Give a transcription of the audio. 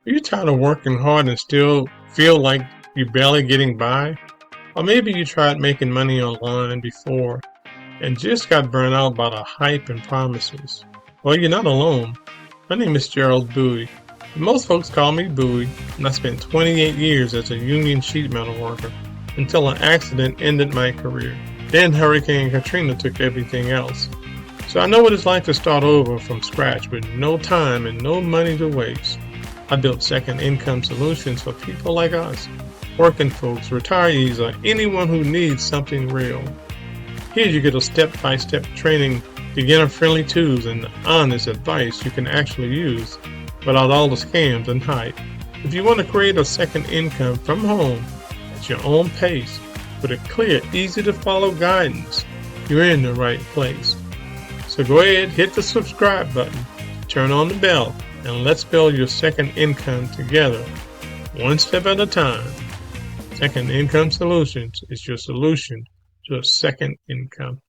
Are you tired of working hard and still feel like you're barely getting by? Or maybe you tried making money online before and just got burned out by the hype and promises. Well, you're not alone. My name is Jerald Bouie. Most folks call me Bouie, and I spent 28 years as a union sheet metal worker until an accident ended my career. Then Hurricane Katrina took everything else. So I know what it's like to start over from scratch with no time and no money to waste. I built second income solutions for people like us, working folks, retirees, or anyone who needs something real. Here you get a step-by-step training, beginner-friendly tools, and honest advice you can actually use without all the scams and hype. If you want to create a second income from home at your own pace with a clear, easy-to-follow guidance, you're in the right place. So go ahead, hit the subscribe button, turn on the bell, and let's build your second income together, one step at a time. Second Income Solutions is your solution to a second income.